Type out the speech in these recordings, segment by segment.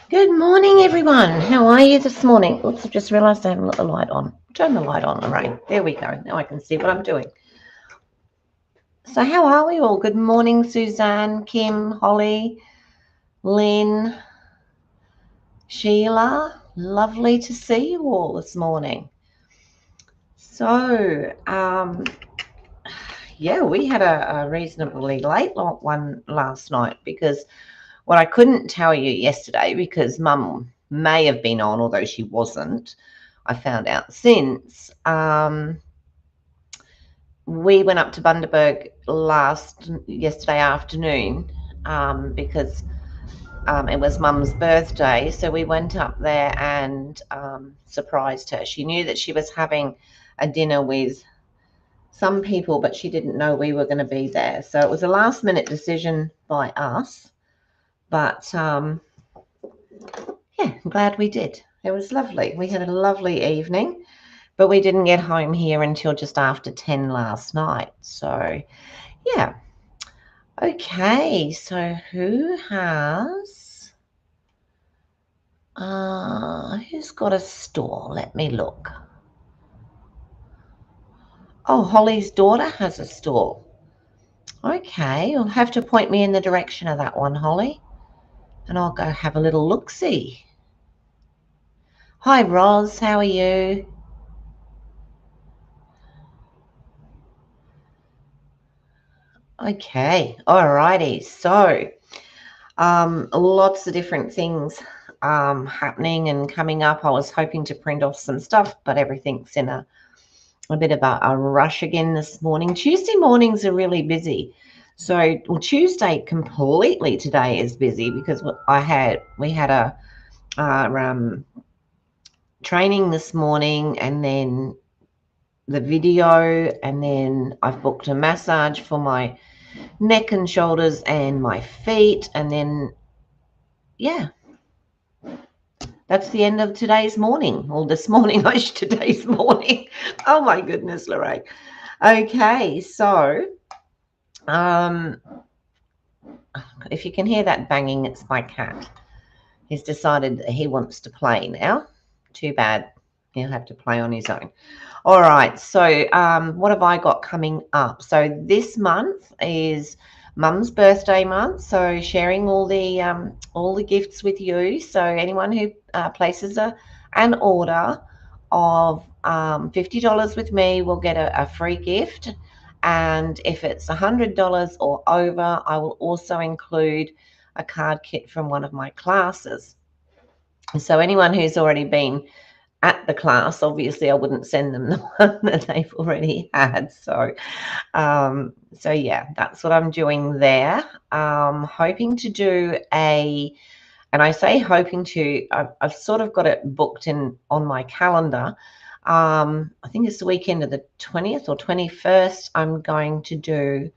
Good morning, everyone. How are you this morning? Oops, I've just realised I haven't got the light on. Turn the light on, Lorraine. There we go. Now I can see what I'm doing. So, how are we all? Good morning, Suzanne, Kim, Holly, Lynn, Sheila. Lovely to see you all this morning. So, yeah, we had a reasonably late one last night because what I couldn't tell you yesterday because Mum may have been on, although she wasn't. I found out since. We went up to Bundaberg yesterday afternoon because it was Mum's birthday. So we went up there and surprised her. She knew that she was having a dinner with some people, but she didn't know we were going to be there. So it was a last minute decision by us. But yeah, I'm glad we did. It was lovely. We had a lovely evening. But we didn't get home here until just after 10 last night. So, yeah. Okay, so who's got a store? Let me look. Oh, Holly's daughter has a store. Okay, you'll have to point me in the direction of that one, Holly, and I'll go have a little look-see. Hi, Roz, how are you? Okay, alrighty, so lots of different things happening and coming up. I was hoping to print off some stuff, but everything's in a bit of a rush again this morning. Tuesday mornings are really busy. So Tuesday completely today is busy because we had a training this morning, and then the video, and then I've booked a massage for my neck and shoulders and my feet, and then yeah, that's the end of today's morning, or this morning, today's morning. Oh my goodness, Lorraine. Okay, so if you can hear that banging, it's my cat. He's decided that he wants to play now. Too bad. He'll have to play on his own. All right, so what have I got coming up? So this month is Mum's birthday month, so sharing all the gifts with you. So anyone who places an order of $50 with me will get a free gift, and if it's $100 or over, I will also include a card kit from one of my classes. So anyone who's already been at the class, obviously I wouldn't send them the one that they've already had. So yeah, that's what I'm doing there. Hoping to do and I say hoping to, I've sort of got it booked in on my calendar. I think it's the weekend of the 20th or 21st. I'm going to do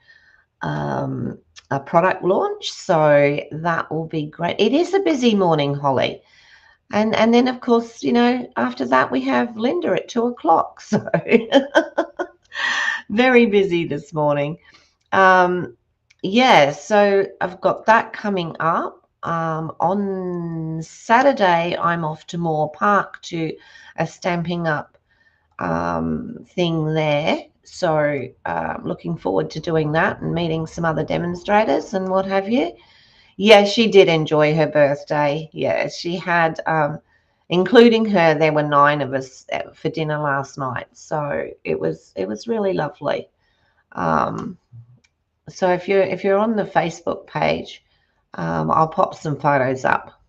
a product launch. So that will be great. It is a busy morning, Holly. And then, of course, after that, we have Linda at 2:00. So very busy this morning. Yeah, so I've got that coming up. On Saturday, I'm off to Moore Park to a Stampin' Up thing there. So looking forward to doing that and meeting some other demonstrators and what have you. Yeah, she did enjoy her birthday. Yeah, she had, including her, there were 9 of us for dinner last night. So it was really lovely. So if you're on the Facebook page, I'll pop some photos up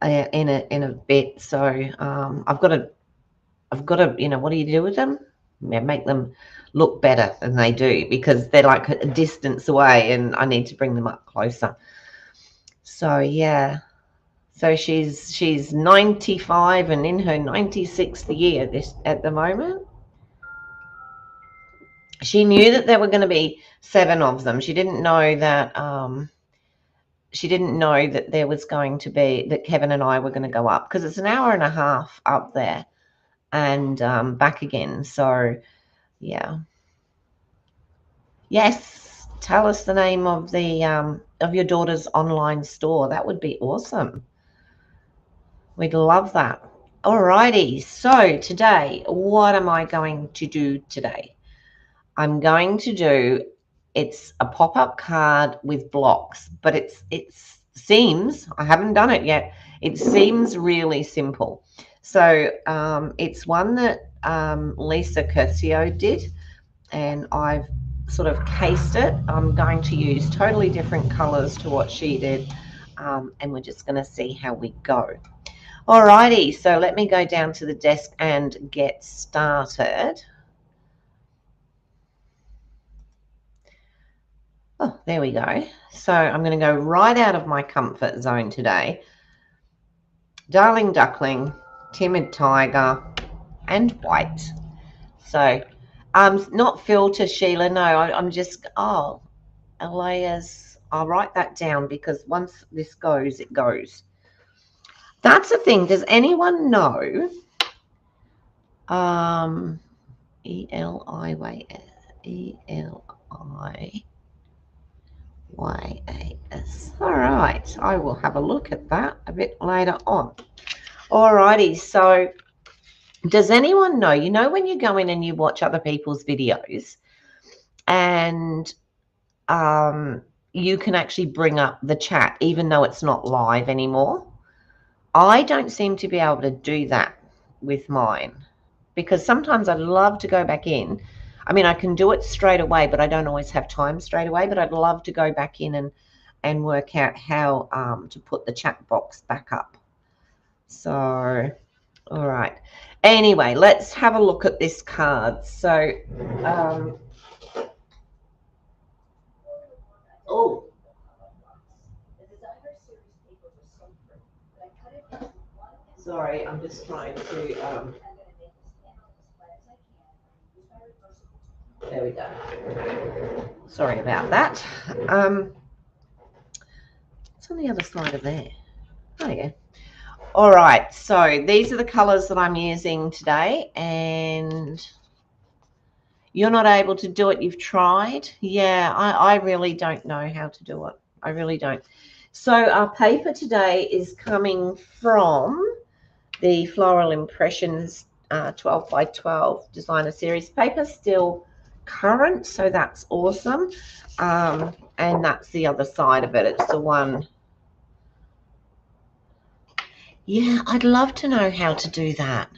in a bit. So I've got to what do you do with them? Yeah, make them look better than they do because they're like a distance away, and I need to bring them up closer. So yeah. So she's 95 and in her 96th year at the moment. She knew that there were going to be 7 of them. She didn't know that there was going to be that Kevin and I were going to go up because it's an hour and a half up there and back again. So yeah. Yes, tell us the name of the of your daughter's online store. That would be awesome. We'd love that. Alrighty, so today, what am I going to do today? I'm going to do, it's a pop-up card with blocks, but it seems, I haven't done it yet, it seems really simple. So it's one that Lisa Curcio did, and I've sort of cased it. I'm going to use totally different colors to what she did, and we're just going to see how we go. Alrighty, so let me go down to the desk and get started. Oh, there we go. So I'm going to go right out of my comfort zone today. Darling Duckling, Timid Tiger, and White. So not filter, Sheila. No, I'm just, oh, Alea's, I'll write that down because once this goes, it goes. That's the thing. Does anyone know? ELIYAS. All right. I will have a look at that a bit later on. All righty. So does anyone know, you know, when you go in and you watch other people's videos and you can actually bring up the chat even though it's not live anymore? I don't seem to be able to do that with mine because sometimes I'd love to go back in. I mean, I can do it straight away, but I don't always have time straight away. But I'd love to go back in and work out how to put the chat box back up. So, all right. Anyway, let's have a look at this card. So, oh. Sorry, I'm just trying to, there we go. Sorry about that. It's on the other side of there. Oh, yeah. All right, so these are the colors that I'm using today, and you're not able to do it. You've tried. Yeah, I really don't know how to do it. I really don't. So our paper today is coming from the Floral Impressions 12 by 12 designer series paper, still current, so that's awesome. And that's the other side of it. It's the one. Yeah, I'd love to know how to do that.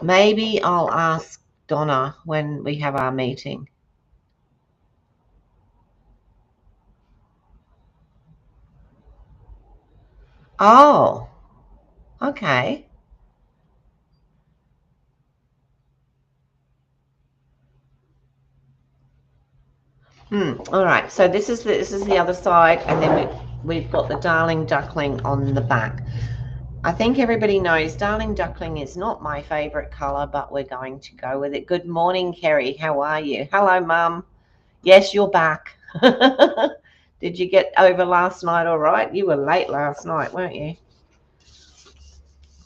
Maybe I'll ask Donna when we have our meeting. Oh, okay. All right. So this is the other side, and then we've got the Darling Duckling on the back. I think everybody knows Darling Duckling is not my favorite color, but we're going to go with it. Good morning, Kerry. How are you? Hello, Mum. Yes, you're back. Did you get over last night all right? You were late last night, weren't you?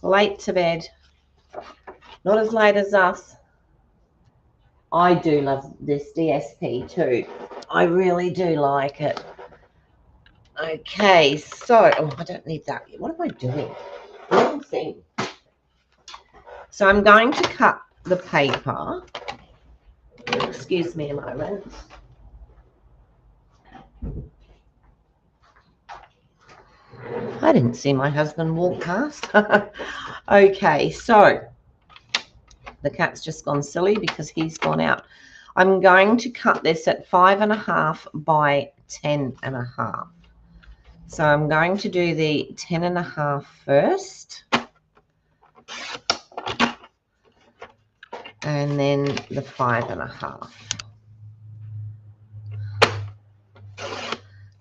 Late to bed. Not as late as us. I do love this DSP too. I really do like it. Okay, so, oh, I don't need that. What am I doing? Wrong thing. So I'm going to cut the paper. Excuse me a moment. I didn't see my husband walk past. Okay, so the cat's just gone silly because he's gone out. I'm going to cut this at 5.5 by 10.5. So I'm going to do the 10.5 first. And then the 5.5.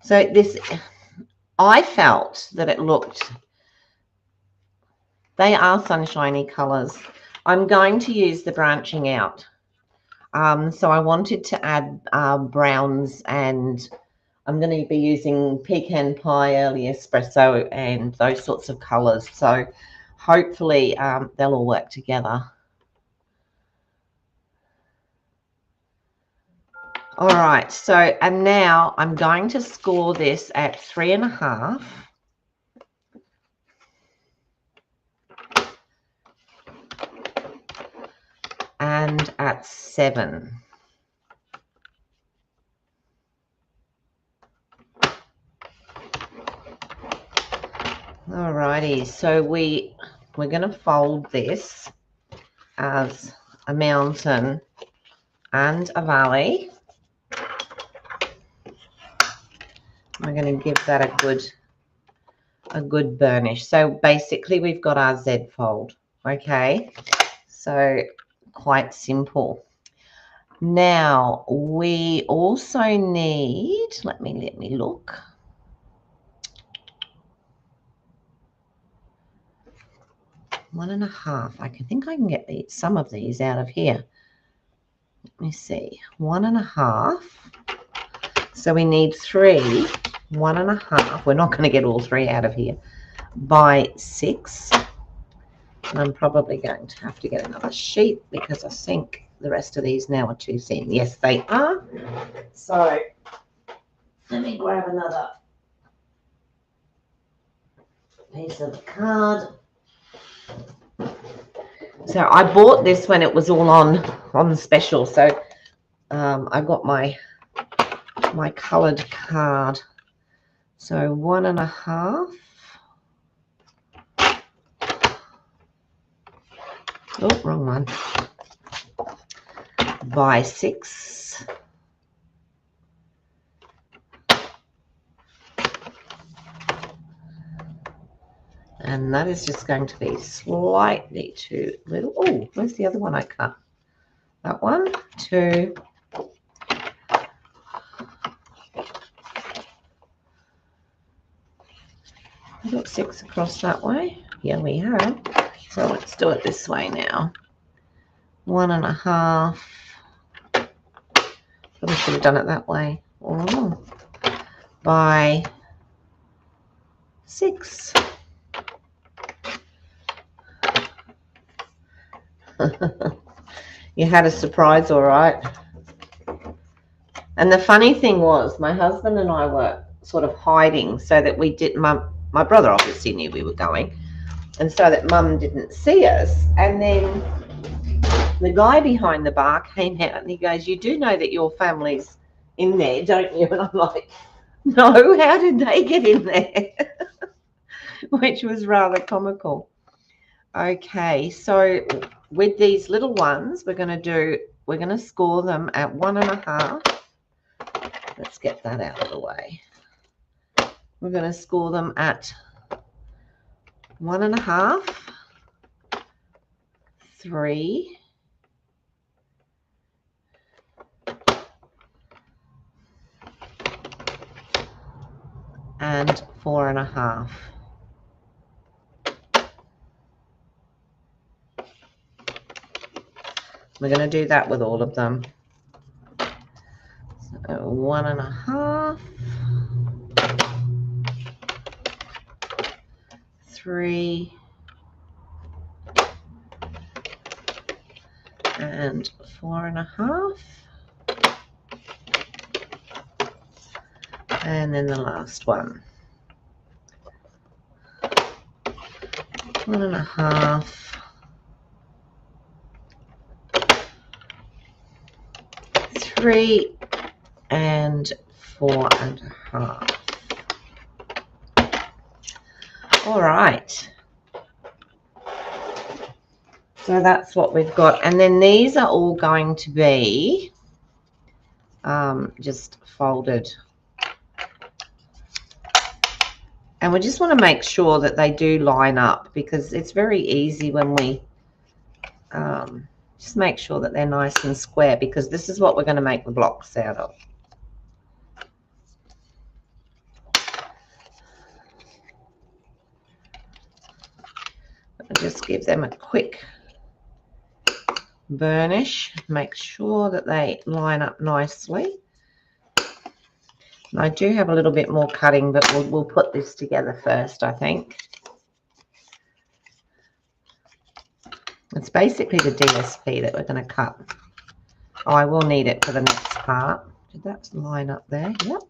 So this, I felt that it looked, they are sunshiny colors. I'm going to use the branching out. So I wanted to add browns, and I'm going to be using pecan pie, early espresso, and those sorts of colors. So hopefully they'll all work together. All right, so, and now I'm going to score this at 3.5. about 7. Alrighty, so we're going to fold this as a mountain and a valley. We're going to give that a good burnish. So basically we've got our Z fold. Okay, so quite simple. Now we also need, let me look. One and a half. I think I can get some of these out of here. Let me see. 1 1/2. So we need 3. 1 1/2. We're not going to get all 3 out of here. By 6. And I'm probably going to have to get another sheet because I think the rest of these now are too thin. Yes, they are. So let me grab another piece of card. So I bought this when it was all on special. So I got my coloured card. So 1 1/2. Oh, wrong one. By 6. And that is just going to be slightly too little. Oh, where's the other one I cut? That one, 2. I've got 6 across that way. Yeah, we have. So let's do it this way now. 1 1/2. Probably should have done it that way. Oh, by 6. You had a surprise, all right. And the funny thing was, my husband and I were sort of hiding so that we didn't. My brother obviously knew we were going, and so that Mum didn't see us. And then the guy behind the bar came out and he goes, "You do know that your family's in there, don't you?" And I'm like, "No, how did they get in there?" Which was rather comical. Okay, so with these little ones, we're going to score them at 1 1/2. Let's get that out of the way. We're going to score them at 1 1/2, 3, and 4 1/2. We're going to do that with all of them. So 1 1/2, 3, and 4 1/2. And then the last one. 1 1/2, 3, and 4 1/2. All right. So that's what we've got. And then these are all going to be just folded. And we just want to make sure that they do line up, because it's very easy when we just make sure that they're nice and square, because this is what we're going to make the blocks out of. I'll just give them a quick burnish, make sure that they line up nicely. And I do have a little bit more cutting, but we'll put this together first, I think. It's basically the DSP that we're going to cut. Oh, I will need it for the next part. Did that line up there? Yep.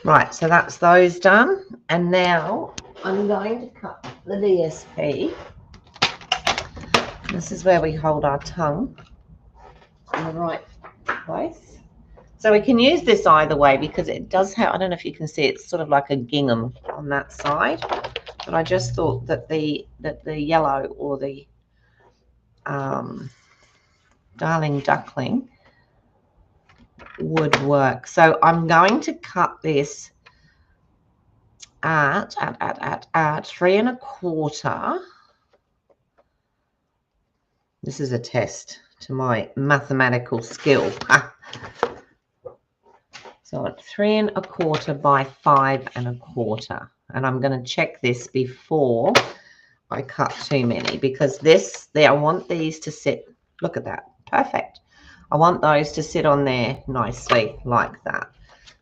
Right, so that's those done. And now I'm going to cut the DSP. This is where we hold our tongue in the right place. So we can use this either way because it does have, I don't know if you can see, it's sort of like a gingham on that side. But I just thought that the yellow or the darling duckling would work. So I'm going to cut this at 3 1/4. This is a test to my mathematical skill. So at 3 1/4 by 5 1/4. And I'm going to check this before I cut too many, because I want these to sit, look at that, perfect. I want those to sit on there nicely like that.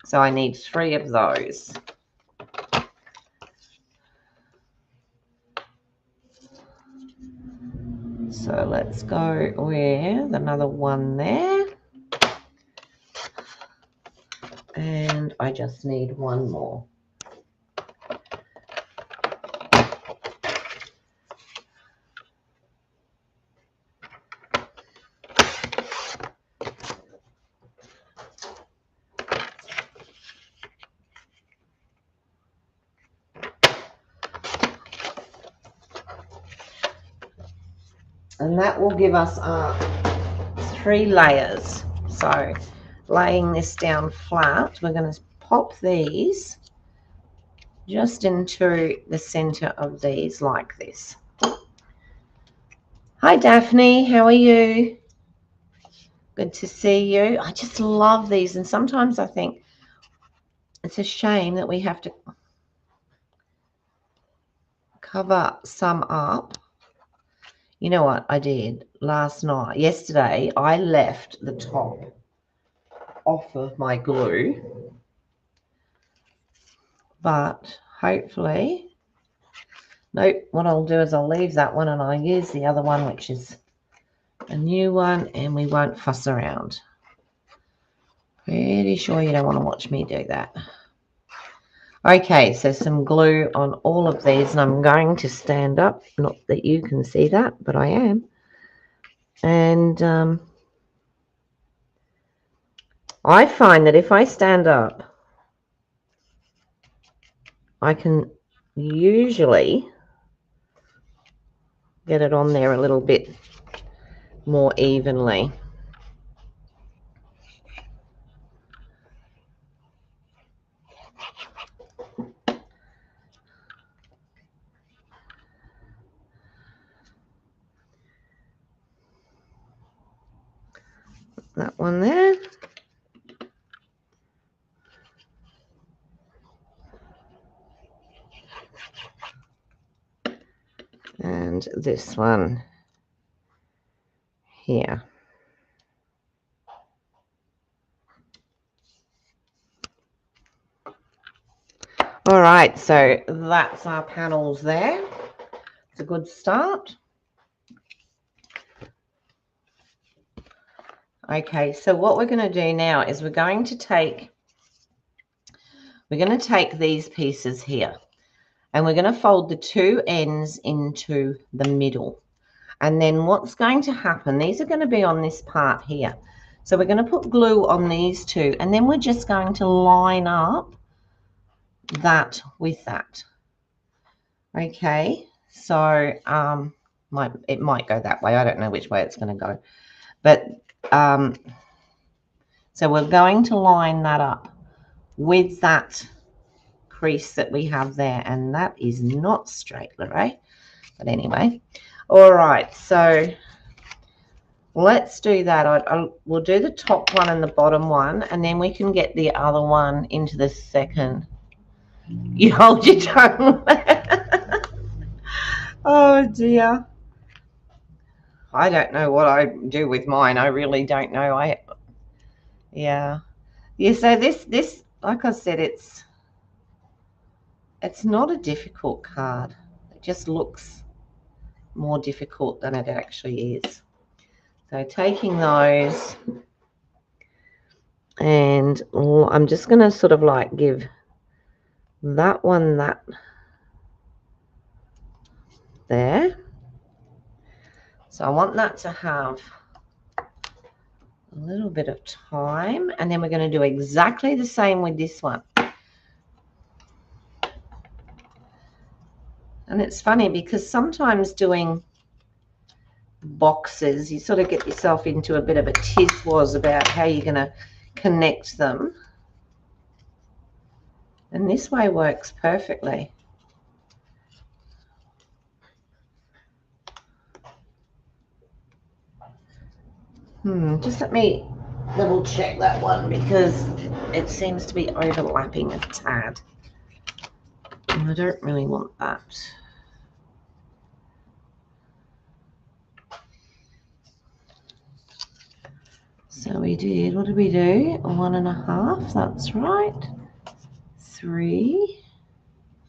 So I need 3 of those. So let's go with another one there. And I just need one more. And that will give us 3 layers. So laying this down flat, we're going to pop these just into the center of these like this. Hi Daphne, how are you? Good to see you. I just love these, and sometimes I think it's a shame that we have to cover some up. You know what I did yesterday, I left the top off of my glue, but hopefully, nope, what I'll do is I'll leave that one and I'll use the other one, which is a new one, and we won't fuss around. Pretty sure you don't want to watch me do that. Okay, so some glue on all of these, and I'm going to stand up. Not that you can see that, but I am. And I find that if I stand up, I can usually get it on there a little bit more evenly. That one there. And this one here. All right, so that's our panels there. It's a good start. Okay, so what we're going to do now is we're going to take these pieces here, and we're going to fold the 2 ends into the middle. And then what's going to happen, these are going to be on this part here. So we're going to put glue on these 2, and then we're just going to line up that with that. Okay, so it might go that way. I don't know which way it's going to go. But so we're going to line that up with that crease that we have there, and that is not straight, Lorraine. But anyway, all right, so let's do that. We'll do the top one and the bottom one, and then we can get the other one into the second. You hold your tongue. Oh dear. I don't know what I do with mine. I really don't know. Yeah. So this, like I said, it's not a difficult card. It just looks more difficult than it actually is. So taking those, and I'm just going to sort of like give that one that there. So I want that to have a little bit of time, and then we're going to do exactly the same with this one. And it's funny because sometimes doing boxes, you sort of get yourself into a bit of a tiz-was about how you're going to connect them. And this way works perfectly. Just let me double check that one because it seems to be overlapping a tad. And I don't really want that. So we did, what did we do? 1.5, that's right. 3,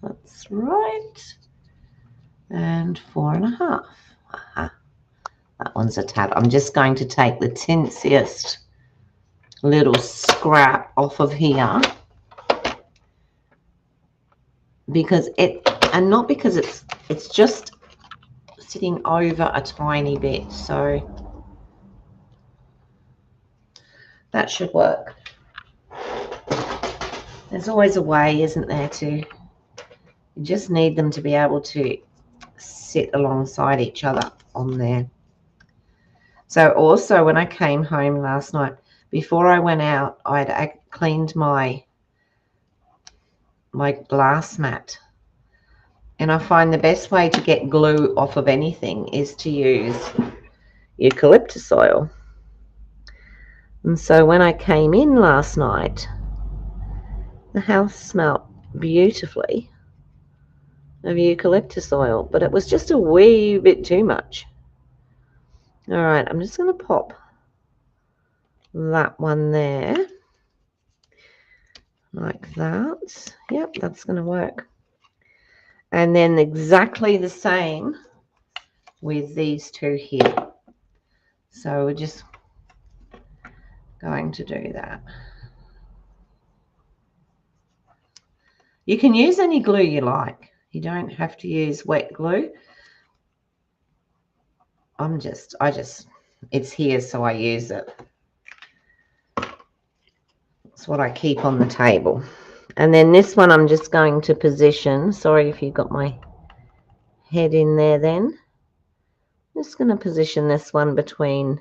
that's right. And 4.5. That one's a tad. I'm just going to take the tinsiest little scrap off of here because and not because it's just sitting over a tiny bit, so that should work. There's always a way, isn't there, you just need them to be able to sit alongside each other on there. So also when I came home last night, before I went out, I'd cleaned my glass mat. And I find the best way to get glue off of anything is to use eucalyptus oil. And so when I came in last night, the house smelled beautifully of eucalyptus oil, but it was just a wee bit too much. All right, I'm just going to pop that one there like that. Yep, that's going to work. And then exactly the same with these two here. So we're just going to do that. You can use any glue you like. You don't have to use wet glue. It's here, so I use it. It's what I keep on the table. And then this one I'm just going to position. Sorry if you got my head in there then. I'm just going to position this one between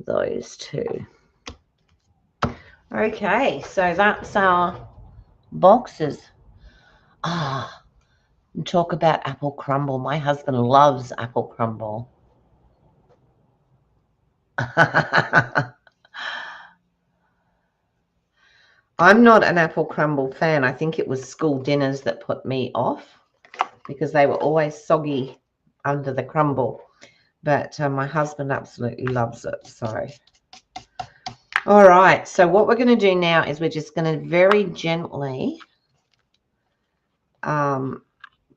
those two. Okay, so that's our boxes. Talk about apple crumble. My husband loves apple crumble. I'm not an apple crumble fan. I think it was school dinners that put me off because they were always soggy under the crumble. But my husband absolutely loves it. So, all right. So what we're going to do now is we're just going to very gently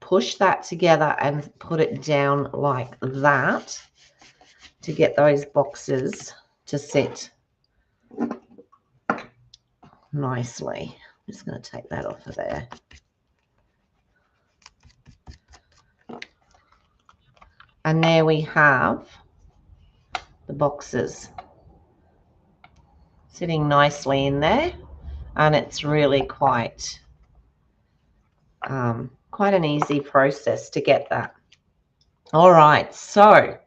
push that together and put it down like that to get those boxes to sit nicely. I'm just going to take that off of there. And there we have the boxes sitting nicely in there, and it's really quite an easy process to get that. All right, so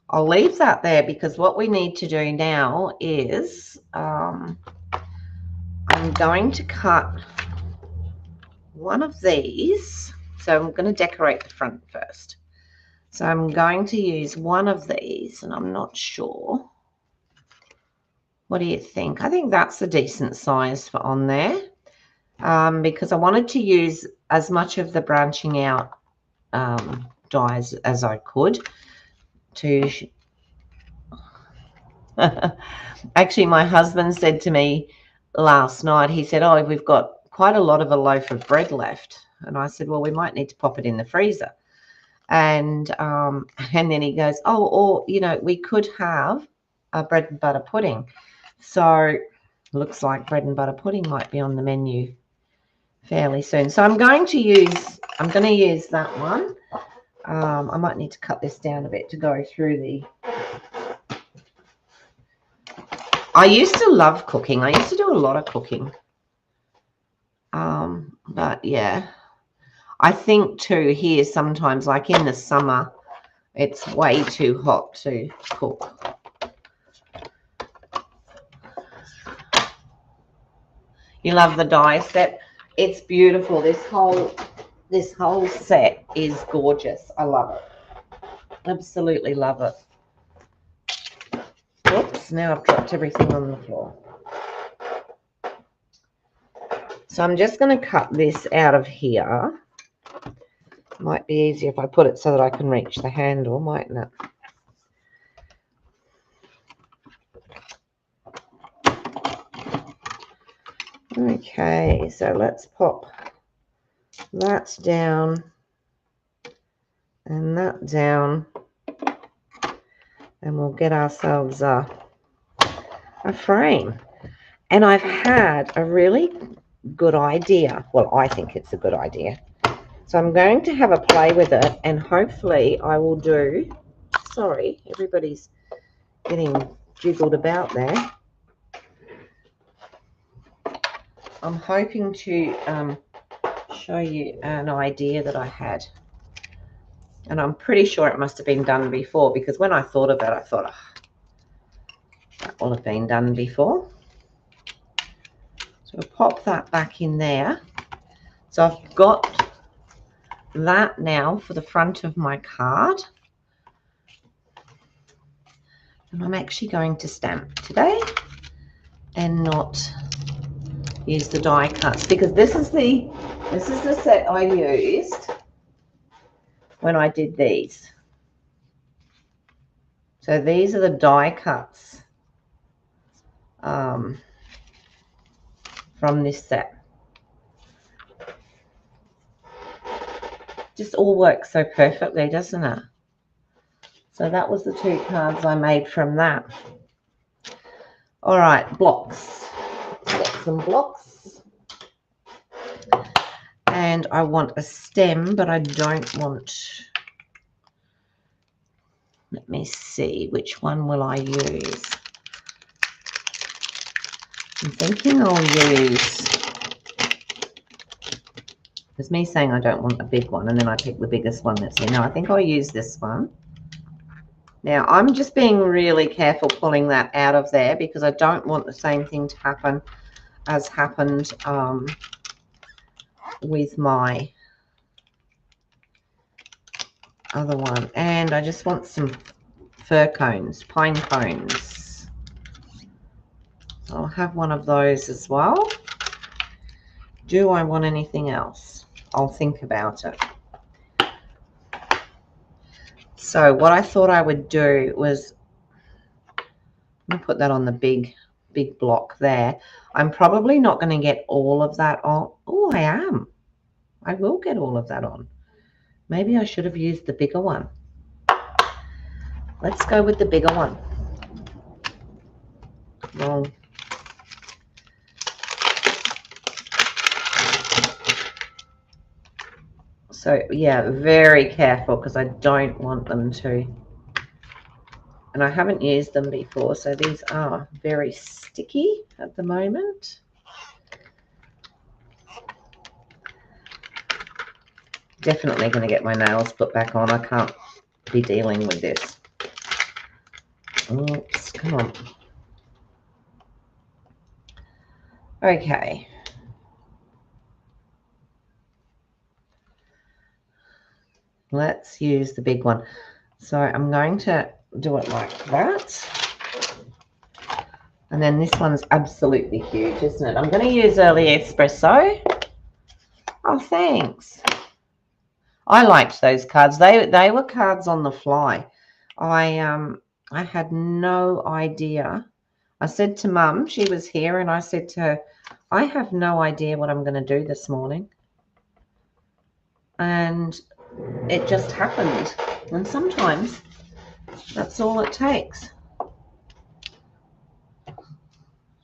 I'll leave that there because what we need to do now is I'm going to cut one of these. So I'm going to decorate the front first. So I'm going to use one of these, and I'm not sure. What do you think? I think that's a decent size for on there because I wanted to use as much of the branching out dies as I could to actually my husband said to me last night, he said, oh, we've got quite a lot of a loaf of bread left. And I said, well, we might need to pop it in the freezer. And then he goes, oh, or, you know, we could have a bread and butter pudding. So looks like bread and butter pudding might be on the menu fairly soon. So I'm going to use that one. I might need to cut this down a bit to go through the... I used to love cooking. I used to do a lot of cooking. But yeah, I think too here sometimes, like in the summer, it's way too hot to cook. You love the die set? It's beautiful. This whole set is gorgeous. I love it. Absolutely love it. Oops, now I've dropped everything on the floor. So I'm just going to cut this out of here. Might be easier if I put it so that I can reach the handle, mightn't it? Okay, so let's pop that down and that down, and we'll get ourselves a frame. And I've had a really good idea. Well, I think it's a good idea. So I'm going to have a play with it, and hopefully I will do... Sorry, everybody's getting jiggled about there. I'm hoping to show you an idea that I had. And I'm pretty sure it must have been done before, because when I thought of it, I thought, oh, that will have been done before. So I'll pop that back in there. So I've got that now for the front of my card. And I'm actually going to stamp today and not use the die cuts, because this is the set I used when I did these. So these are the die cuts from this set. Just all works so perfectly, doesn't it? So that was the 2 cards I made from that. All right, blocks. Let's get some blocks. And I want a stem, but I don't want... Let me see, which one will I use? I'm thinking I'll use... There's me saying I don't want a big one, and then I pick the biggest one that's here. No, I think I'll use this one. Now, I'm just being really careful pulling that out of there, because I don't want the same thing to happen as happened with my other one. And I just want some fir cones, pine cones. I'll have one of those as well. Do I want anything else? I'll think about it. So what I thought I would do was, I'm going to put that on the big block there. I'm probably not going to get all of that on. Oh, I am. I will get all of that on. Maybe I should have used the bigger one. Let's go with the bigger one. Wrong. So, yeah, very careful, because I don't want them to. And I haven't used them before, so these are very sticky at the moment. Definitely going to get my nails put back on. I can't be dealing with this. Oops, come on. Okay. Let's use the big one. So I'm going to do it like that. And then this one's absolutely huge, isn't it? I'm going to use Early Espresso. Oh, thanks. I liked those cards. They were cards on the fly. I had no idea. I said to Mum, she was here, and I said to her, I have no idea what I'm going to do this morning. And it just happened. And sometimes that's all it takes.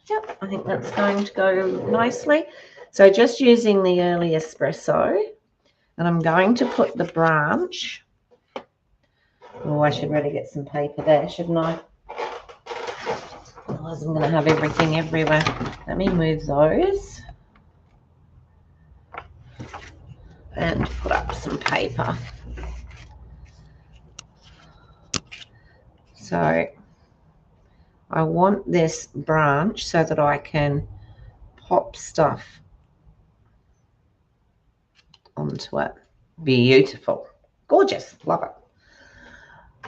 Yep, I think that's going to go nicely. So just using the Early Espresso, and I'm going to put the branch Oh, I should really get some paper there, shouldn't I? Otherwise I'm going to have everything everywhere. Let me move those and put up some paper. So I want this branch so that I can pop stuff onto it. Beautiful. Gorgeous. Love it.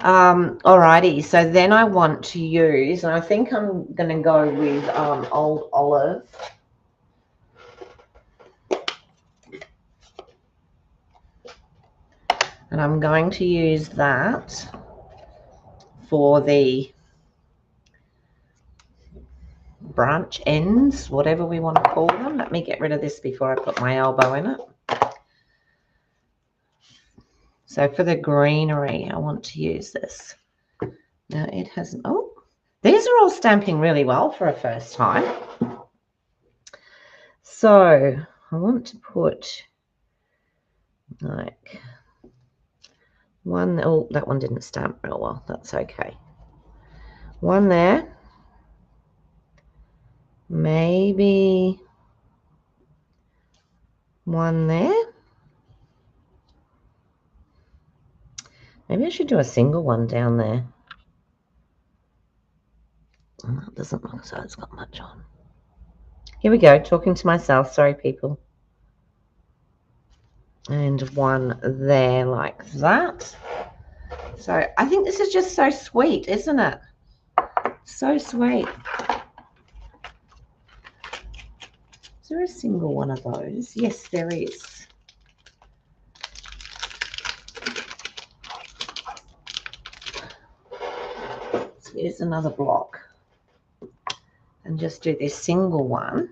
Alrighty, so then I want to use, and I think I'm going to go with Old Olive. And I'm going to use that for the branch ends, whatever we want to call them. Let me get rid of this before I put my elbow in it. So for the greenery, I want to use this. Now it hasn't, oh, these are all stamping really well for a first time. So I want to put like one, oh, that one didn't stamp real well. That's okay. One there. Maybe one there. Maybe I should do a single one down there. Oh, that doesn't look so it's got much on. Here we go, talking to myself. Sorry, people. And one there like that. So I think this is just so sweet, isn't it? So sweet. Is there a single one of those? Yes, there is. Let's use another block and just do this single one.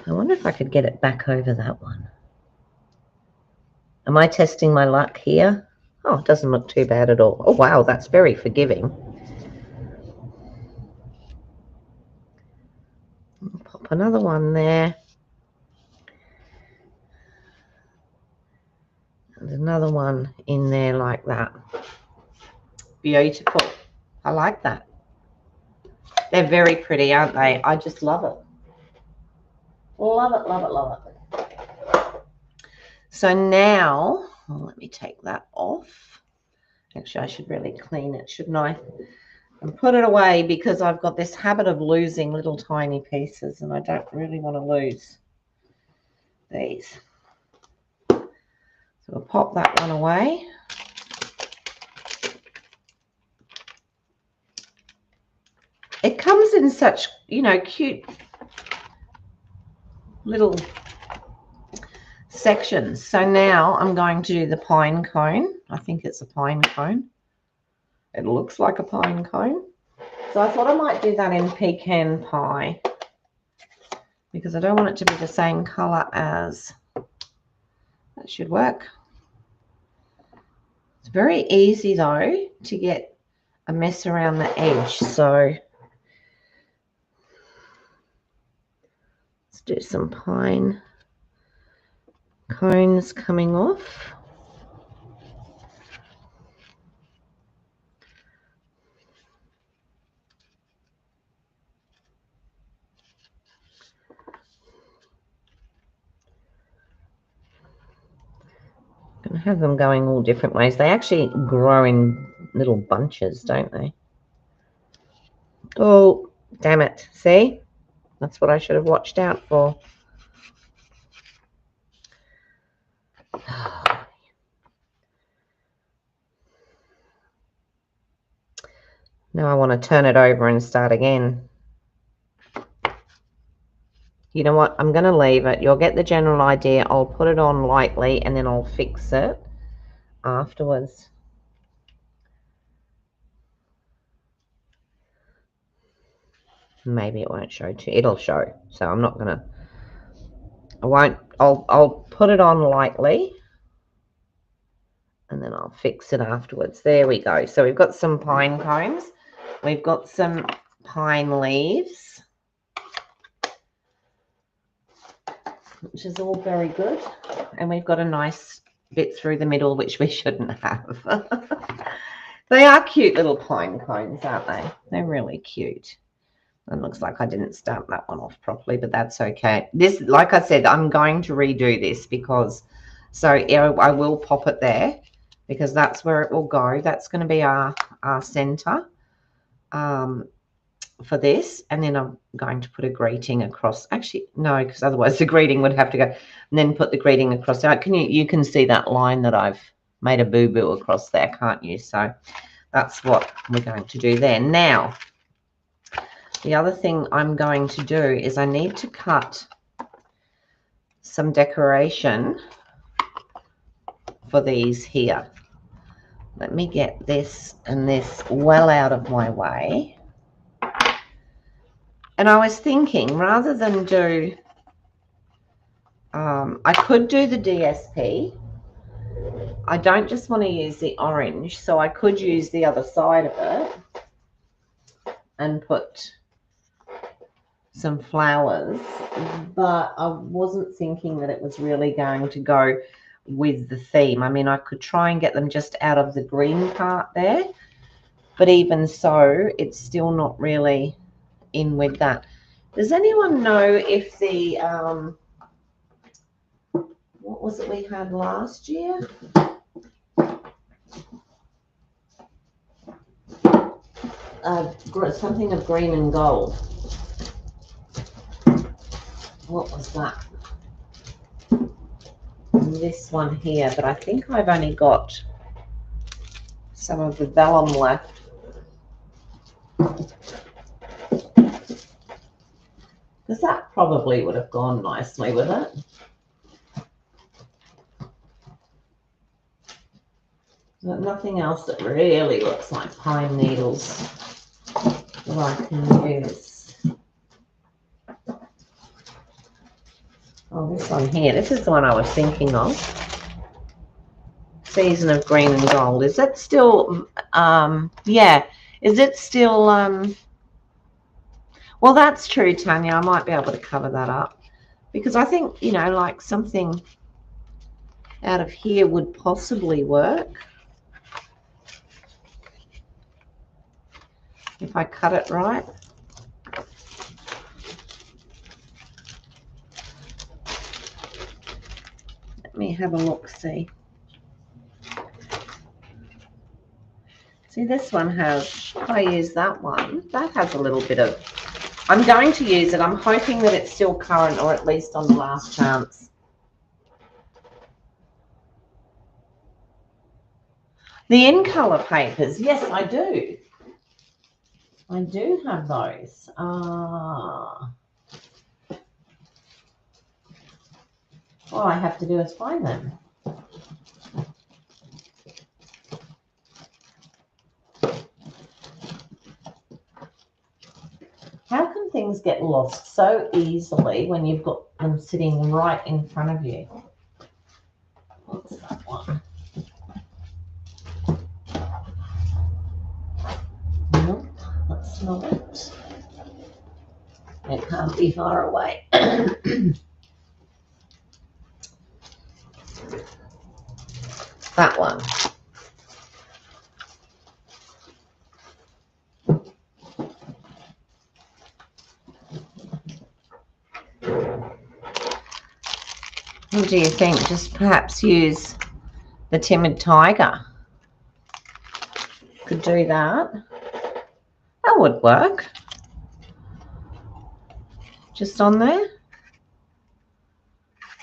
I wonder if I could get it back over that one. Am I testing my luck here? Oh, it doesn't look too bad at all. Oh, wow, that's very forgiving. I'll pop another one there. And another one in there like that. Beautiful. I like that. They're very pretty, aren't they? I just love it. Love it, love it, love it. So now, let me take that off. Actually, I should really clean it, shouldn't I? And put it away because I've got this habit of losing little tiny pieces and I don't really want to lose these. So we'll pop that one away. It comes in such, you know, cute little sections. So now I'm going to do the pine cone. I think it's a pine cone. It looks like a pine cone. So I thought I might do that in pecan pie because I don't want it to be the same color as, that should work. It's very easy though to get a mess around the edge. So let's do some pine cones coming off. Going to have them going all different ways. They actually grow in little bunches, don't they? Oh, damn it. See? That's what I should have watched out for. Now I want to turn it over and start again. You know what? I'm going to leave it. You'll get the general idea. I'll put it on lightly and then I'll fix it afterwards. Maybe it won't show too. It'll show. So I'm not going to. I won't. I'll put it on lightly and then I'll fix it afterwards. There we go. So we've got some pine cones. We've got some pine leaves, which is all very good. And we've got a nice bit through the middle, which we shouldn't have. They are cute little pine cones, aren't they? They're really cute. It looks like I didn't stamp that one off properly, but that's okay. This, like I said, I'm going to redo this because, so I will pop it there because that's where it will go. That's going to be our center for this. And then I'm going to put a greeting across. Actually, no, because otherwise the greeting would have to go. And then put the greeting across. You can see that line that I've made a boo-boo across there, can't you? So that's what we're going to do there. Now, the other thing I'm going to do is I need to cut some decoration for these here. Let me get this and this well out of my way. And I was thinking, rather than do, I could do the DSP. I don't just want to use the orange, so I could use the other side of it and put some flowers, but I wasn't thinking that it was really going to go with the theme. I mean, I could try and get them just out of the green part there, but even so, it's still not really in with that. Does anyone know if the what was it we had last year? Something of green and gold. What was that? This one here, but I think I've only got some of the vellum left. Because that probably would have gone nicely with it. But nothing else that really looks like pine needles that I can use. Oh, this one here. This is the one I was thinking of. Season of Green and Gold. Is that still, yeah. Is it still, well, that's true, Tanya. I might be able to cover that up. Because I think, you know, like something out of here would possibly work. If I cut it right. Let me have a look, see. See, this one has, if I use that one, that has a little bit of, I'm going to use it. I'm hoping that it's still current, or at least on the last chance. The in color papers, yes, I do. I do have those. All I have to do is find them. How can things get lost so easily when you've got them sitting right in front of you? What's that one? No, that's not it. It can't be far away. That one. What do you think? Just perhaps use the Timid Tiger. Could do that. That would work. Just on there.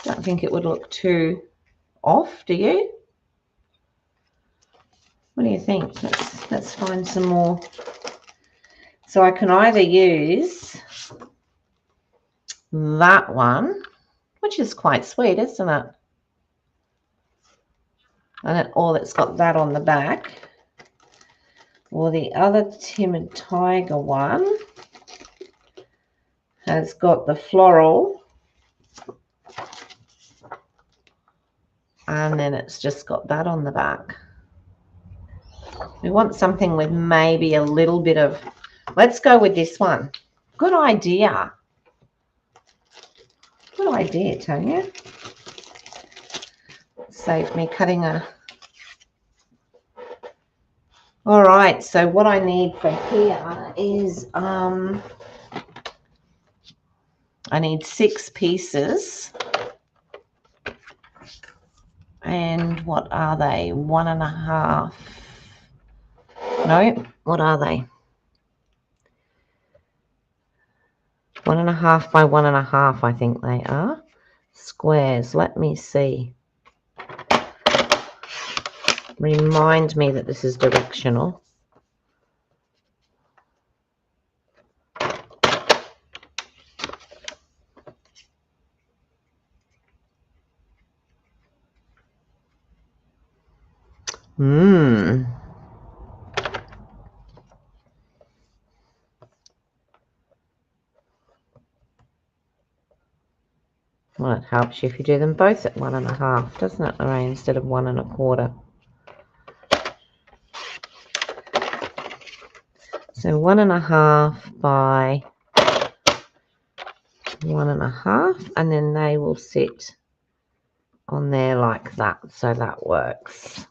Don't think it would look too off, do you? What do you think? Let's find some more. So I can either use that one, which is quite sweet, isn't it? And all it's got that on the back. Or the other Timid Tiger one has got the floral. And then it's just got that on the back. We want something with maybe a little bit of, let's go with this one. Good idea. Good idea, Tanya. saved me cutting a... All right, so what I need for here is I need 6 pieces. And what are they? 1.5. No, what are they? 1.5 by 1.5, I think they are. Squares. Let me see. Remind me that this is directional. Well, it helps you if you do them both at 1.5, doesn't it, Lorraine, instead of 1.25. So 1.5 by 1.5, and then they will sit on there like that. So that works.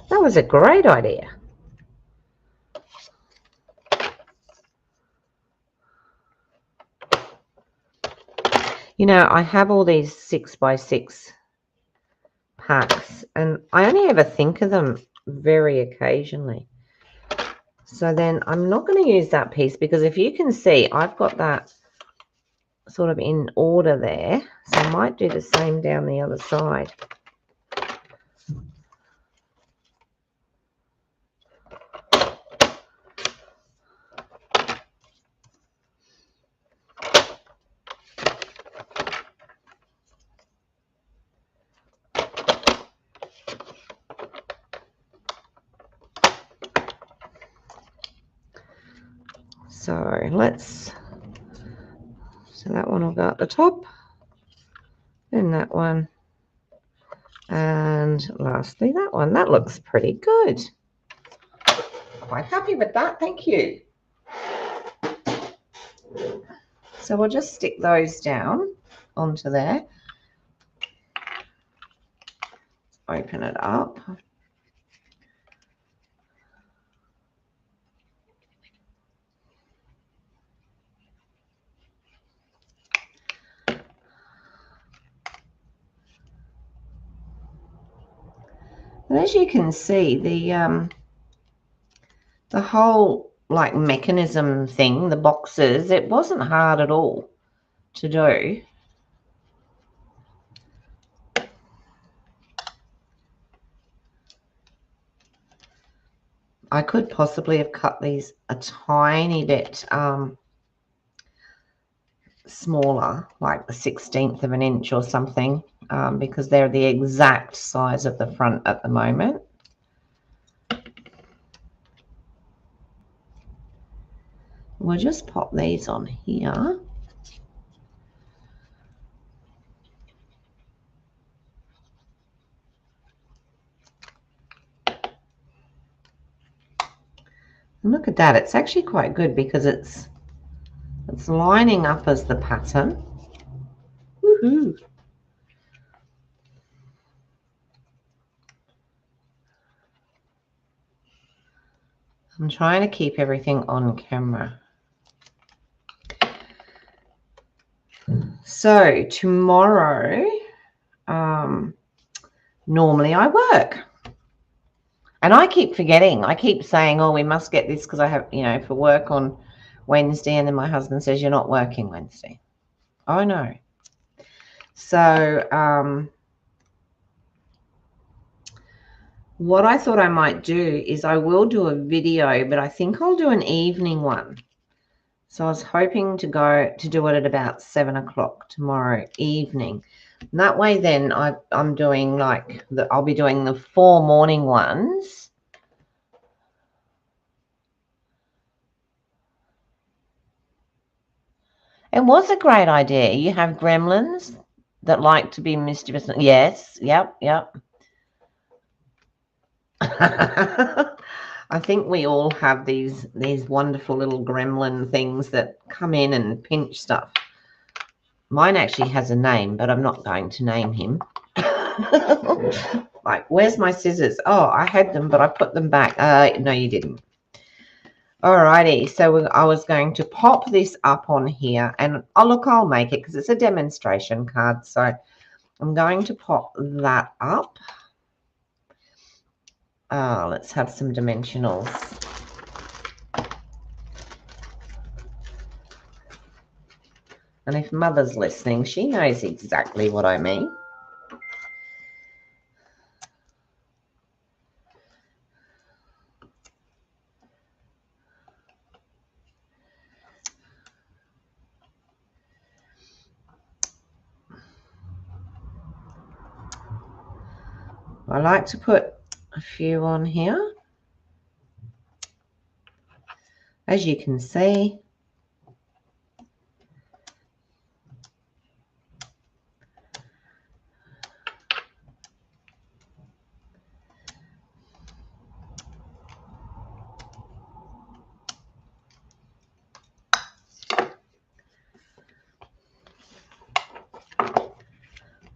That was a great idea. You know, I have all these 6 by 6 packs, and I only ever think of them very occasionally. So then I'm not going to use that piece, because if you can see, I've got that sort of in order there. So I might do the same down the other side. So that one will go at the top, then that one, and lastly that one. That looks pretty good. Quite happy with that, thank you. So we'll just stick those down onto there. Open it up. And as you can see, the whole like mechanism thing, the boxes, it wasn't hard at all to do. I could possibly have cut these a tiny bit smaller, like the 1/16 of an inch or something, because they're the exact size of the front at the moment. We'll just pop these on here. And look at that, it's actually quite good because it's lining up as the pattern. Woohoo! I'm trying to keep everything on camera. So tomorrow, normally I work. And I keep forgetting. I keep saying, oh, we must get this because I have, you know, for work on Wednesday. And then my husband says, you're not working Wednesday. Oh, no. So what I thought I might do is I will do a video, but I think I'll do an evening one. So I was hoping to do it at about 7 o'clock tomorrow evening. And that way then I'm doing like I'll be doing the 4 morning ones. It was a great idea. You have gremlins that like to be mischievous. Yes, yep. I think we all have these wonderful little gremlin things that come in and pinch stuff. Mine actually has a name, but I'm not going to name him. Like, where's my scissors? Oh, I had them, but I put them back. No, you didn't. Alrighty, so I was going to pop this up on here, and look, I'll make it because it's a demonstration card. So I'm going to pop that up. Let's have some dimensionals. And if Mother's listening, she knows exactly what I mean. I like to put a few on here. As you can see,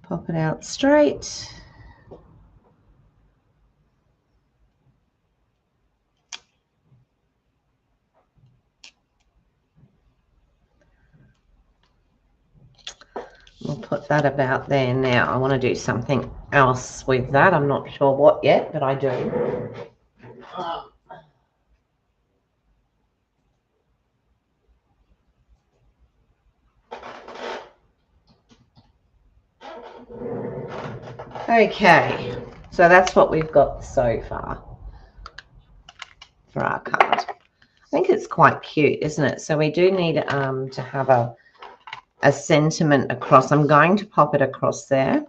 pop it out straight. We'll put that about there now. I want to do something else with that. I'm not sure what yet, but I do. Okay, so that's what we've got so far for our card. I think it's quite cute, isn't it? So we do need to have a sentiment across. I'm going to pop it across there.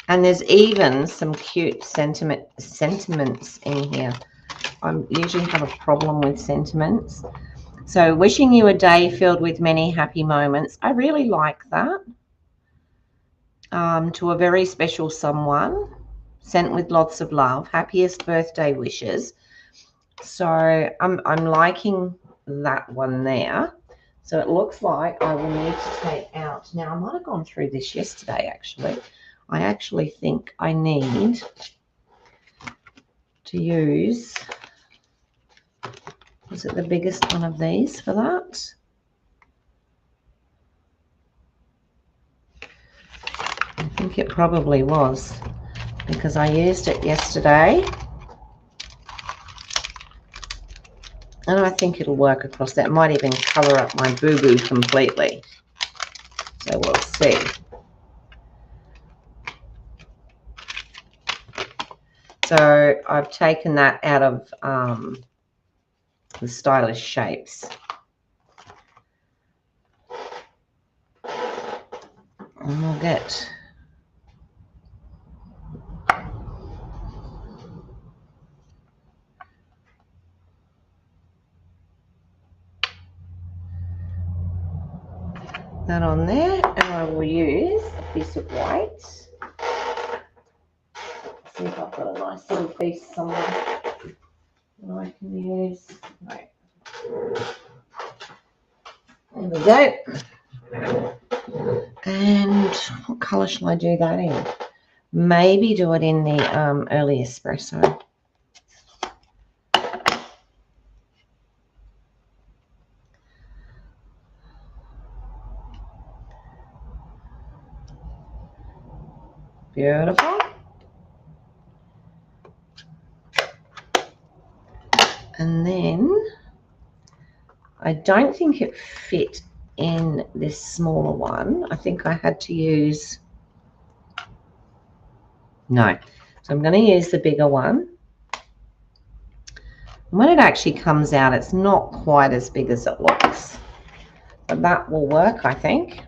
And there's even some cute sentiments in here. I usually have a problem with sentiments. So wishing you a day filled with many happy moments. I really like that. To a very special someone, sent with lots of love. Happiest birthday wishes. So I'm liking that one there. So it looks like I will need to take out. Now, I might have gone through this yesterday, actually. I actually think I need to use, was it the biggest one of these for that? I think it probably was, because I used it yesterday. And I think it'll work across that. It might even cover up my boo-boo completely. So we'll see. So I've taken that out of the stylish shapes. And we'll get that on there, and I will use a piece of white. See if I've got a nice little piece somewhere that I can use. Right. There we go. And what colour shall I do that in? Maybe do it in the early espresso. Beautiful. And then I don't think it fit in this smaller one. I think I had to use, no. So I'm going to use the bigger one. And when it actually comes out, it's not quite as big as it looks. But that will work, I think.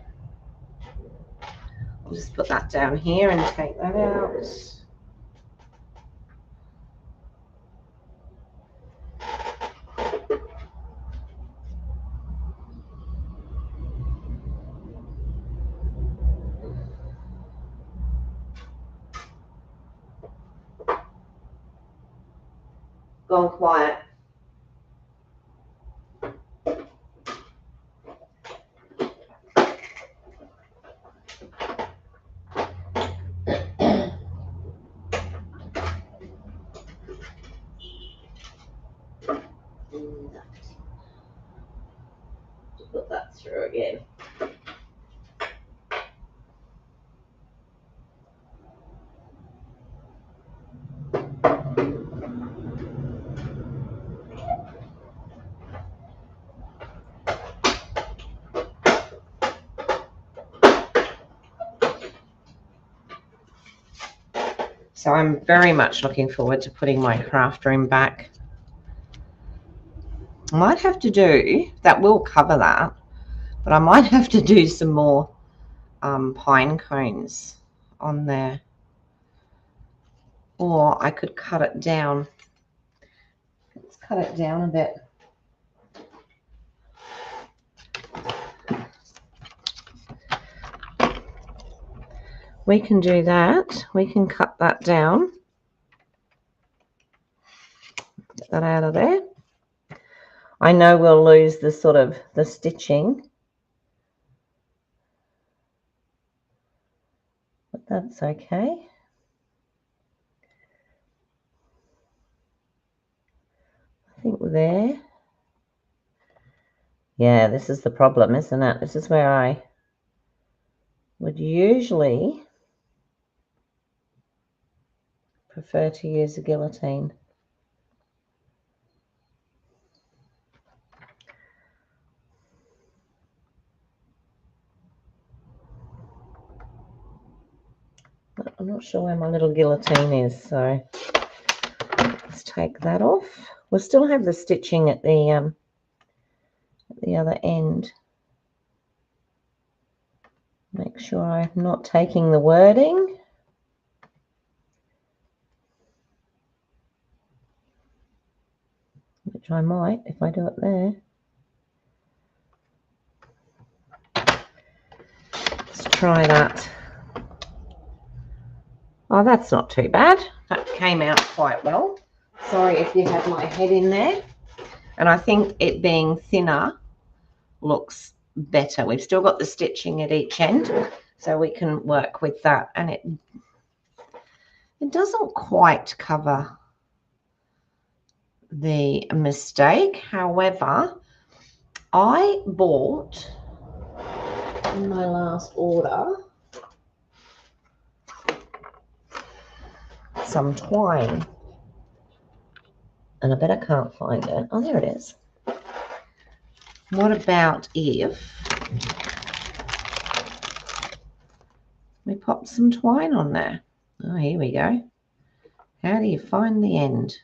I'll just put that down here and take that out. gone quiet. Put that through again. So I'm very much looking forward to putting my craft room back. I might have to do, that will cover that, but I might have to do some more pine cones on there. Or I could cut it down. Let's cut it down a bit. We can do that. We can cut that down. Get that out of there. I know we'll lose the sort of the stitching, but that's okay. I think there. Yeah, this is the problem, isn't it? This is where I would usually prefer to use a guillotine. But I'm not sure where my little guillotine is, so let's take that off. We'll still have the stitching at the other end. Make sure I'm not taking the wording. Which I might if I do it there. Let's try that. Oh, that's not too bad. That came out quite well. Sorry if you had my head in there. And I think it being thinner looks better. We've still got the stitching at each end, so we can work with that. And it doesn't quite cover the mistake. However, I bought in my last order some twine, and I bet I can't find it. Oh, there it is. What about if we pop some twine on there? Oh, here we go. How do you find the end?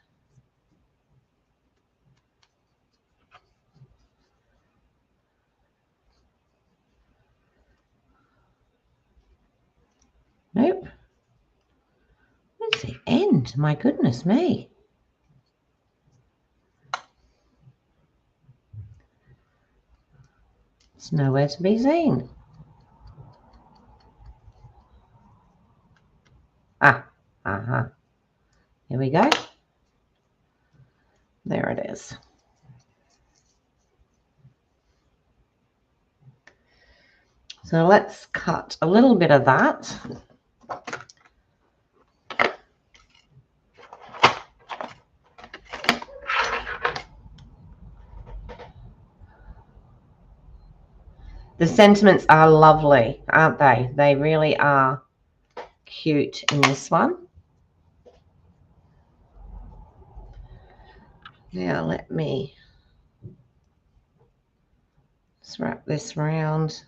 Nope. Where's the end? My goodness me. It's nowhere to be seen. Here we go. There it is. So let's cut a little bit of that. The sentiments are lovely, aren't they? They really are cute in this one. Now let me just wrap this around,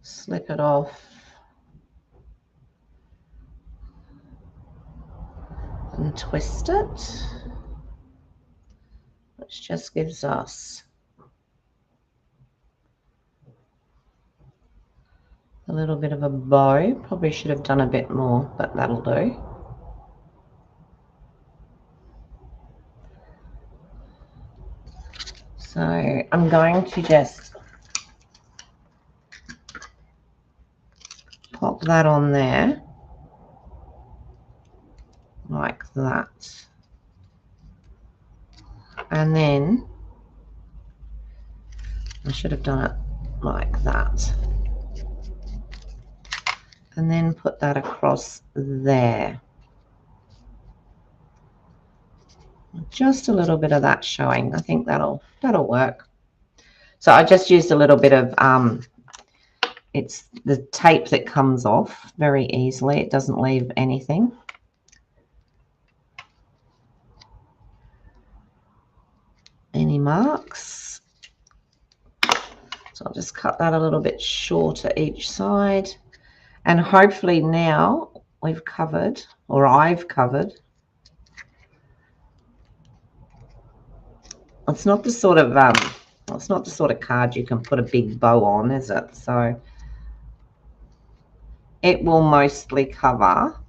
slip it off, and twist it, which just gives us a little bit of a bow. Probably should have done a bit more, but that'll do. So I'm going to just pop that on there like that. And then I should have done it like that. And then put that across there. Just a little bit of that showing. I think that'll work. So I just used a little bit of it's the tape that comes off very easily. It doesn't leave anything. Any marks. So I'll just cut that a little bit shorter each side. And hopefully now we've covered, or I've covered. It's not the sort of card you can put a big bow on, is it? So it will mostly cover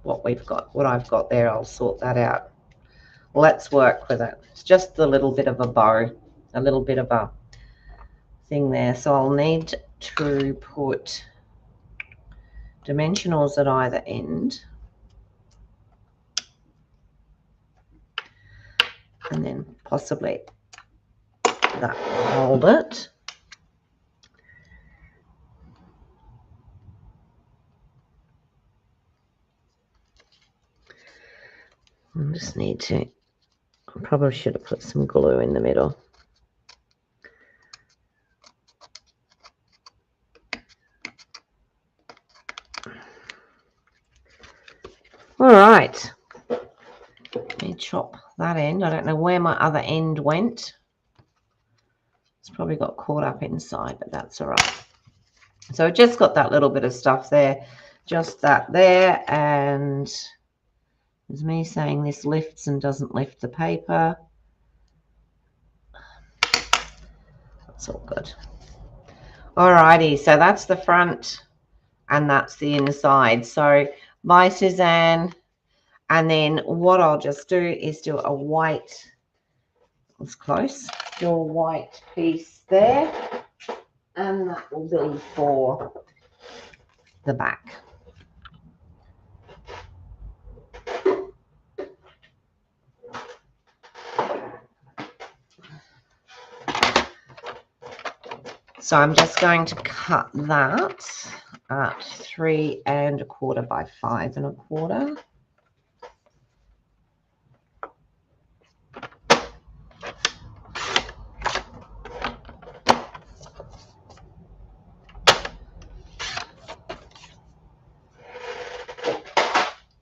what I've got there. I'll sort that out. Let's work with it. It's just a little bit of a bow, a little bit of a thing there. So I'll need to put dimensionals at either end. And then possibly that will hold it. I just need to, I probably should have put some glue in the middle. All right, let me chop that end. I don't know where my other end went. It's probably got caught up inside, but that's all right. So I've just got that little bit of stuff there, just that there, and there's me saying this lifts and doesn't lift the paper. That's all good. Alrighty, so that's the front and that's the inside. So bye, Suzanne. And then what I'll just do is do a white, it's close, do a white piece there, and that will be for the back. So I'm just going to cut that at 3 1/4 by 5 1/4.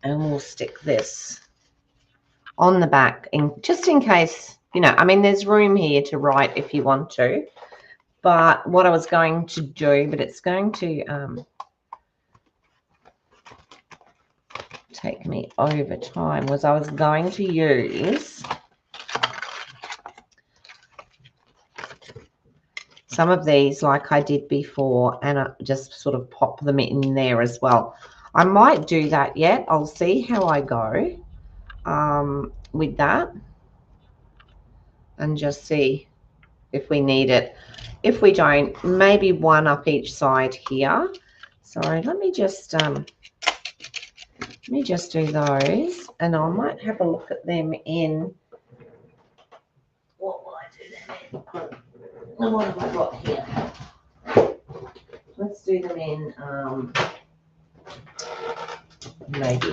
And we'll stick this on the back, just in case, you know, I mean, there's room here to write if you want to. But what I was going to do, but it's going to take me over time, was I was going to use some of these like I did before, and I just sort of pop them in there as well. I might do that yet. I'll see how I go with that and just see if we need it. If we don't, maybe one up each side here. So let me just do those, and I might have a look at them in, what will I do them in? What have I got here? Let's do them in maybe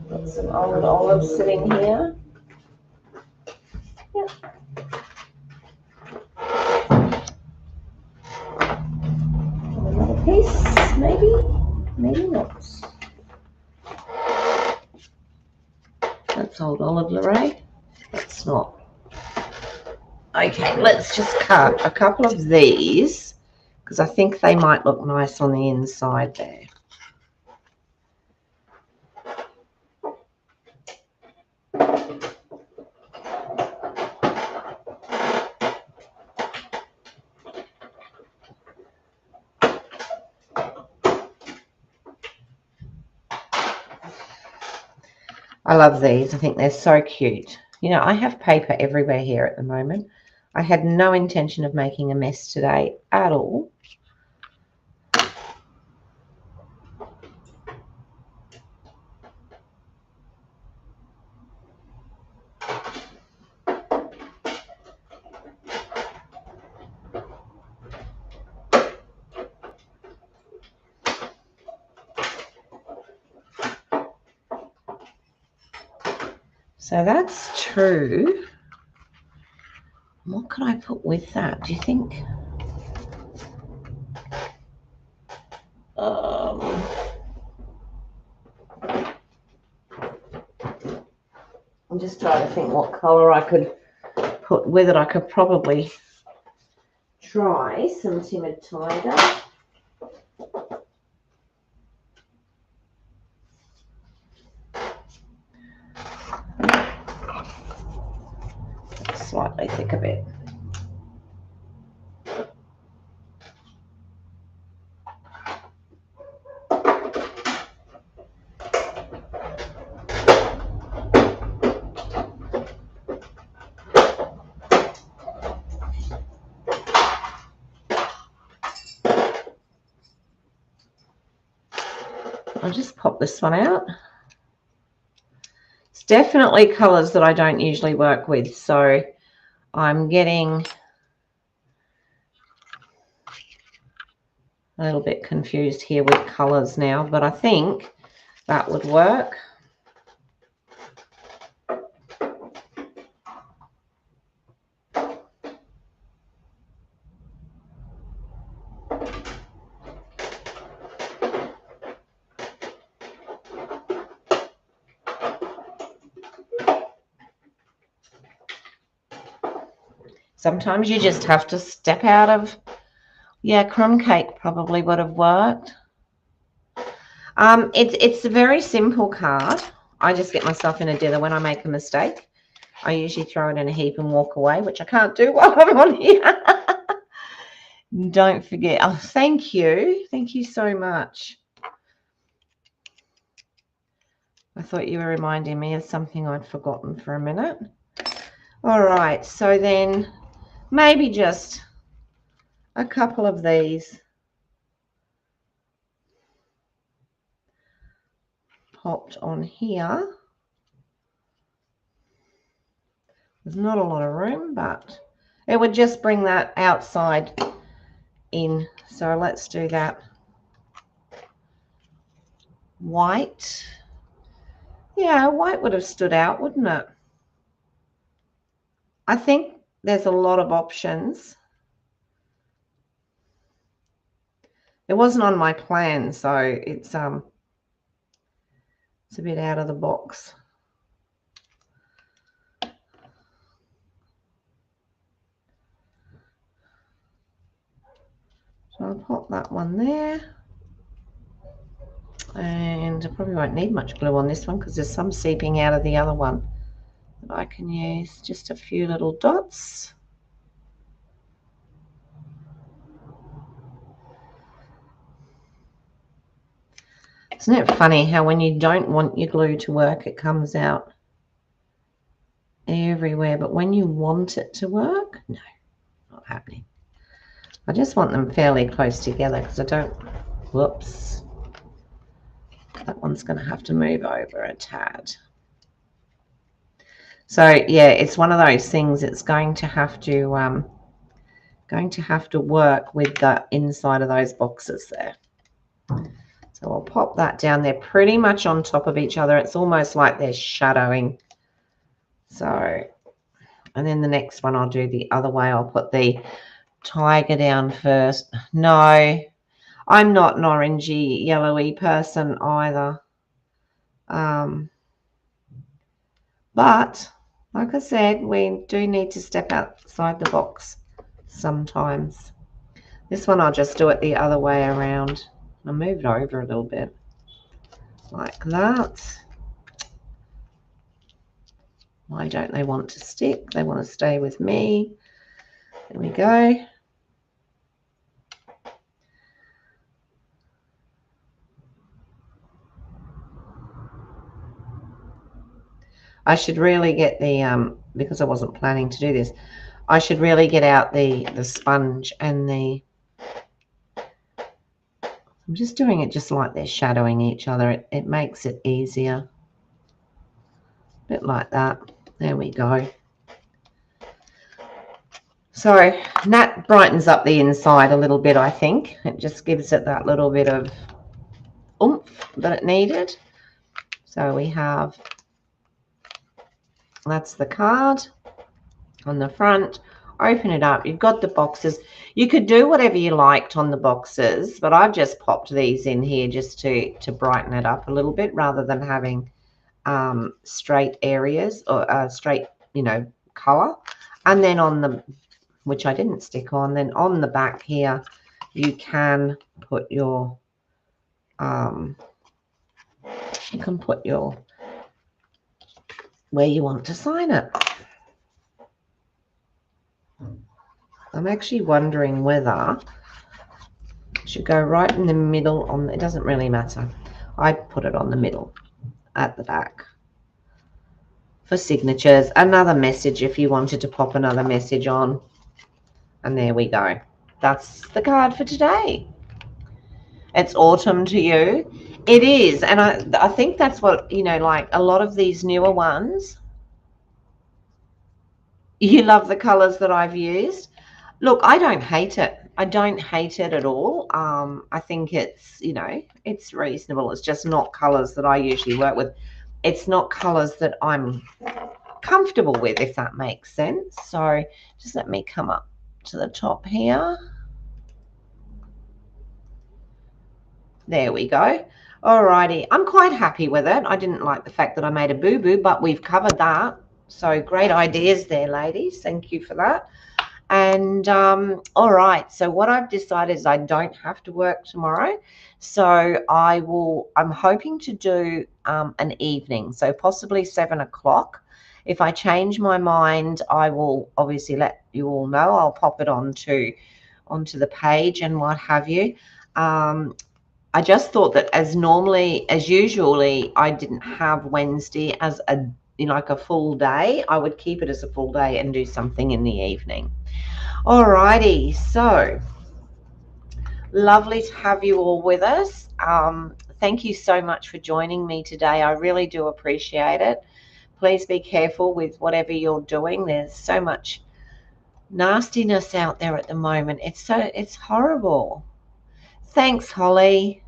got some old olives sitting here. Yep. Another piece, maybe not. That's old olive Lorraine. That's not. Okay, let's just cut a couple of these because I think they might look nice on the inside there. I love these. I think they're so cute. You know, I have paper everywhere here at the moment. I had no intention of making a mess today at all. So that's true. What could I put with that? Do you think? I'm just trying to think what colour I could put with it. I could probably try some Timid Tiger. Slightly thicker bit. I'll just pop this one out. It's definitely colours that I don't usually work with, so I'm getting a little bit confused here with colours now, but I think that would work. Sometimes you just have to step out of, yeah, crumb cake probably would have worked. It's a very simple card. I just get myself in a dither when I make a mistake. I usually throw it in a heap and walk away, which I can't do while I'm on here. Don't forget. Oh, thank you. Thank you so much. I thought you were reminding me of something I'd forgotten for a minute. All right, so then maybe just a couple of these popped on here. There's not a lot of room, but it would just bring that outside in. So let's do that. White. Yeah, white would have stood out, wouldn't it? I think there's a lot of options. It wasn't on my plan, so it's a bit out of the box. So I'll pop that one there. And I probably won't need much glue on this one because there's some seeping out of the other one that I can use. Just a few little dots. Isn't it funny how when you don't want your glue to work, it comes out everywhere, but when you want it to work, no, not happening. I just want them fairly close together because I don't, whoops, that one's going to have to move over a tad. So yeah, it's one of those things. It's going to have to work with the inside of those boxes there. So I'll pop that down there pretty much on top of each other. It's almost like they're shadowing. So, and then the next one I'll do the other way. I'll put the tiger down first. No, I'm not an orangey, yellowy person either. But like I said, we do need to step outside the box sometimes. This one I'll just do it the other way around. I'll move it over a little bit like that. Why don't they want to stick? They want to stay with me. There we go. I should really get the, because I wasn't planning to do this, I should really get out the sponge and I'm just doing it just like they're shadowing each other. It makes it easier. A bit like that. There we go. So that brightens up the inside a little bit, I think. It just gives it that little bit of oomph that it needed. So we have, that's the card on the front. Open it up. You've got the boxes. You could do whatever you liked on the boxes, but I've just popped these in here just to brighten it up a little bit rather than having straight areas or straight, color. And then on the, which I didn't stick on, then on the back here, you can put your, where you want to sign it. I'm actually wondering whether I should go right in the middle on, it doesn't really matter. I put it on the middle at the back for signatures. Another message if you wanted to pop another message on. And there we go. That's the card for today. It's autumn to you. It is. And I think that's what, like a lot of these newer ones, you love the colors that I've used. Look, I don't hate it. I don't hate it at all. I think it's, it's reasonable. It's just not colors that I usually work with. It's not colors that I'm comfortable with, if that makes sense. So just let me come up to the top here. There we go. Alrighty, I'm quite happy with it. I didn't like the fact that I made a boo-boo, but we've covered that. So great ideas there, ladies. Thank you for that. And all right, so what I've decided is I don't have to work tomorrow. So I'm hoping to do an evening, so possibly 7 o'clock. If I change my mind, I will obviously let you all know. I'll pop it onto the page and what have you. I just thought that as usually, I didn't have Wednesday as like a full day. I would keep it as a full day and do something in the evening. Alrighty, so lovely to have you all with us. Thank you so much for joining me today. I really do appreciate it. Please be careful with whatever you're doing. There's so much nastiness out there at the moment. It's horrible. Thanks, Holly.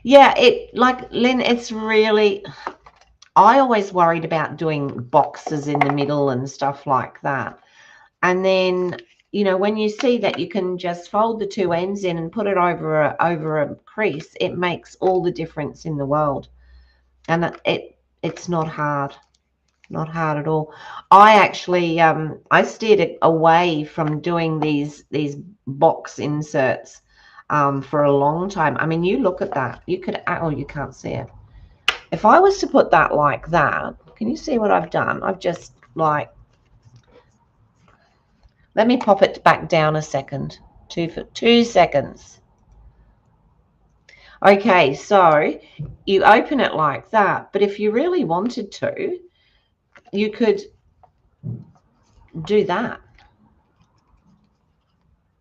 Yeah, like Lynn, it's really, I always worried about doing boxes in the middle and stuff like that. And then, when you see that you can just fold the two ends in and put it over a crease, it makes all the difference in the world. And it's not hard. Not hard at all. I actually I steered it away from doing these box inserts for a long time. I mean, you look at that. You could, oh, you can't see it. If I was to put that like that, can you see what I've done? I've just let me pop it back down a second. 2 seconds. Okay, so you open it like that, but if you really wanted to, you could do that.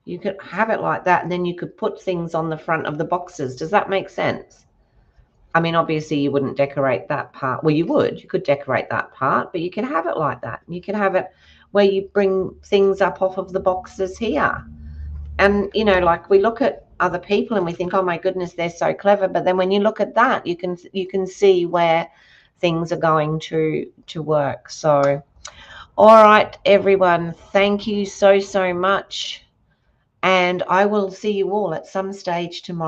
You could have it like that, and then you could put things on the front of the boxes. Does that make sense? I mean, obviously you wouldn't decorate that part. Well, you would. You could decorate that part, but you can have it like that. You can have it where you bring things up off of the boxes here. And, like we look at other people and we think, oh my goodness, they're so clever. But then when you look at that, you can see where things are going to work. So, all right, everyone, thank you so much. And I will see you all at some stage tomorrow.